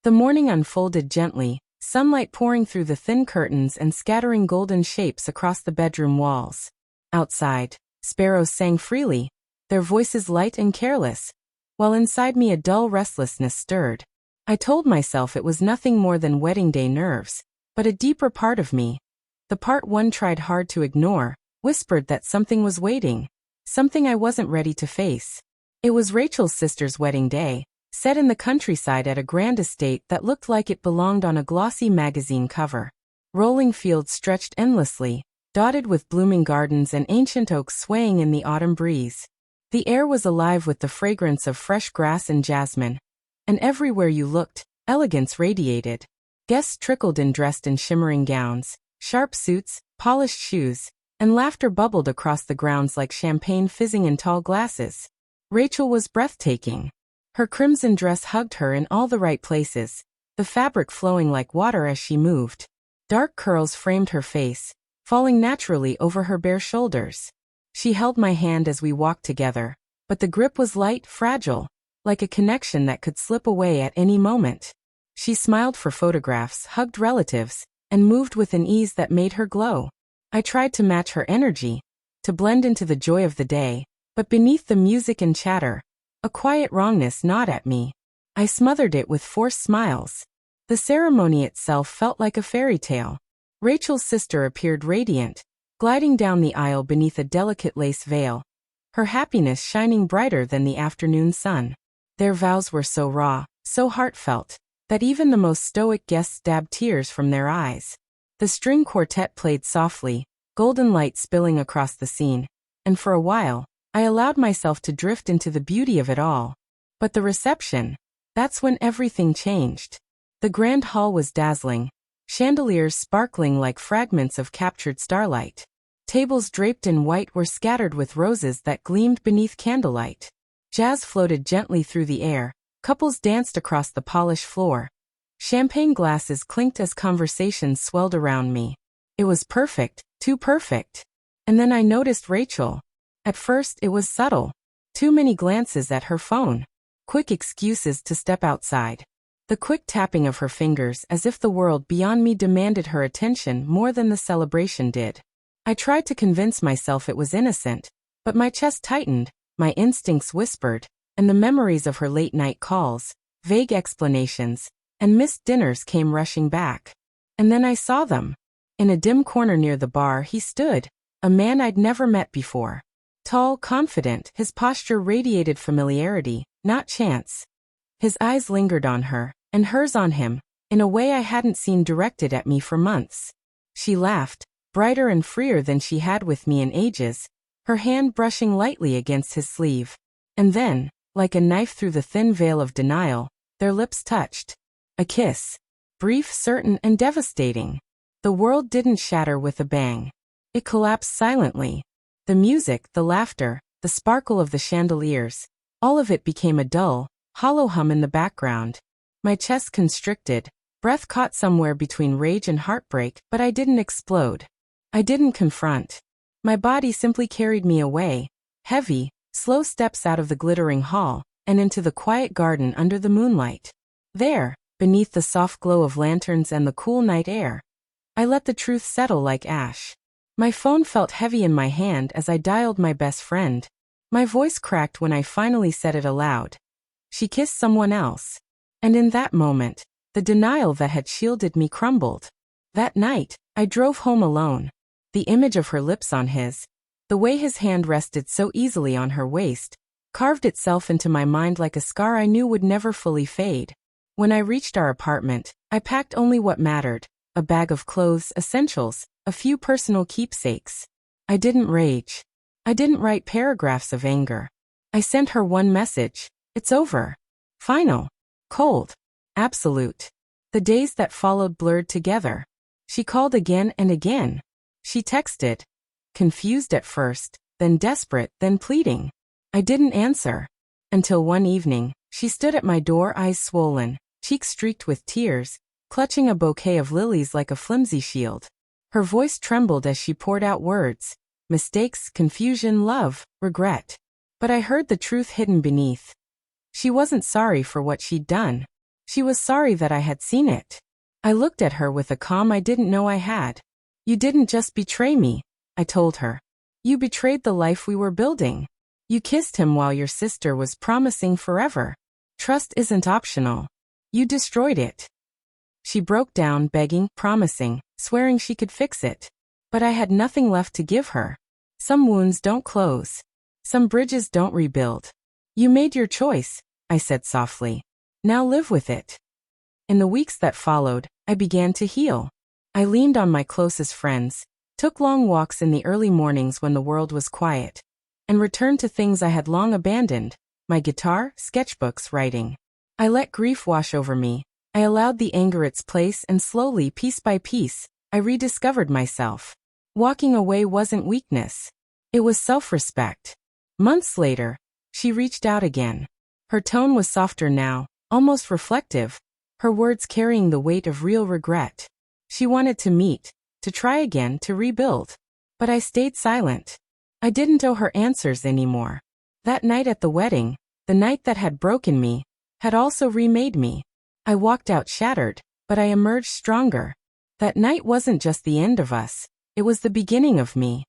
The morning unfolded gently, sunlight pouring through the thin curtains and scattering golden shapes across the bedroom walls. Outside, sparrows sang freely, their voices light and careless, while inside me a dull restlessness stirred. I told myself it was nothing more than wedding day nerves, but a deeper part of me, the part one tried hard to ignore, whispered that something was waiting, something I wasn't ready to face. It was Rachel's sister's wedding day, set in the countryside at a grand estate that looked like it belonged on a glossy magazine cover. Rolling fields stretched endlessly, dotted with blooming gardens and ancient oaks swaying in the autumn breeze. The air was alive with the fragrance of fresh grass and jasmine. And everywhere you looked, elegance radiated. Guests trickled in dressed in shimmering gowns, sharp suits, polished shoes, and laughter bubbled across the grounds like champagne fizzing in tall glasses. Rachel was breathtaking. Her crimson dress hugged her in all the right places, the fabric flowing like water as she moved. Dark curls framed her face, falling naturally over her bare shoulders. She held my hand as we walked together, but the grip was light, fragile, like a connection that could slip away at any moment. She smiled for photographs, hugged relatives, and moved with an ease that made her glow. I tried to match her energy, to blend into the joy of the day, but beneath the music and chatter, a quiet wrongness gnawed at me. I smothered it with forced smiles. The ceremony itself felt like a fairy tale. Rachel's sister appeared radiant, gliding down the aisle beneath a delicate lace veil, her happiness shining brighter than the afternoon sun. Their vows were so raw, so heartfelt, that even the most stoic guests dabbed tears from their eyes. The string quartet played softly, golden light spilling across the scene, and for a while, I allowed myself to drift into the beauty of it all. But the reception, that's when everything changed. The grand hall was dazzling, chandeliers sparkling like fragments of captured starlight. Tables draped in white were scattered with roses that gleamed beneath candlelight. Jazz floated gently through the air, couples danced across the polished floor. Champagne glasses clinked as conversations swelled around me. It was perfect, too perfect. And then I noticed Rachel. At first it was subtle. Too many glances at her phone. Quick excuses to step outside. The quick tapping of her fingers as if the world beyond me demanded her attention more than the celebration did. I tried to convince myself it was innocent, but my chest tightened, my instincts whispered, and the memories of her late-night calls, vague explanations, and missed dinners came rushing back. And then I saw them. In a dim corner near the bar he stood, a man I'd never met before. Tall, confident, his posture radiated familiarity, not chance. His eyes lingered on her, and hers on him, in a way I hadn't seen directed at me for months. She laughed, brighter and freer than she had with me in ages, her hand brushing lightly against his sleeve. And then, like a knife through the thin veil of denial, their lips touched. A kiss. Brief, certain, and devastating. The world didn't shatter with a bang. It collapsed silently. The music, the laughter, the sparkle of the chandeliers, all of it became a dull, hollow hum in the background. My chest constricted, breath caught somewhere between rage and heartbreak, but I didn't explode. I didn't confront. My body simply carried me away, heavy, slow steps out of the glittering hall, and into the quiet garden under the moonlight. There, beneath the soft glow of lanterns and the cool night air, I let the truth settle like ash. My phone felt heavy in my hand as I dialed my best friend. My voice cracked when I finally said it aloud. She kissed someone else. And in that moment, the denial that had shielded me crumbled. That night, I drove home alone. The image of her lips on his, the way his hand rested so easily on her waist, carved itself into my mind like a scar I knew would never fully fade. When I reached our apartment, I packed only what mattered, a bag of clothes, essentials, a few personal keepsakes. I didn't rage. I didn't write paragraphs of anger. I sent her one message. It's over. Final. Cold. Absolute. The days that followed blurred together. She called again and again. She texted. Confused at first, then desperate, then pleading. I didn't answer. Until one evening, she stood at my door, eyes swollen, cheeks streaked with tears, clutching a bouquet of lilies like a flimsy shield. Her voice trembled as she poured out words. Mistakes, confusion, love, regret. But I heard the truth hidden beneath. She wasn't sorry for what she'd done. She was sorry that I had seen it. I looked at her with a calm I didn't know I had. You didn't just betray me, I told her. You betrayed the life we were building. You kissed him while your sister was promising forever. Trust isn't optional. You destroyed it. She broke down, begging, promising, swearing she could fix it. But I had nothing left to give her. Some wounds don't close. Some bridges don't rebuild. You made your choice, I said softly. Now live with it. In the weeks that followed, I began to heal. I leaned on my closest friends, took long walks in the early mornings when the world was quiet, and returned to things I had long abandoned: my guitar, sketchbooks, writing. I let grief wash over me. I allowed the anger its place, and slowly, piece by piece, I rediscovered myself. Walking away wasn't weakness. It was self-respect. Months later, she reached out again. Her tone was softer now, almost reflective, her words carrying the weight of real regret. She wanted to meet, to try again, to rebuild. But I stayed silent. I didn't owe her answers anymore. That night at the wedding, the night that had broken me, had also remade me. I walked out shattered, but I emerged stronger. That night wasn't just the end of us, it was the beginning of me.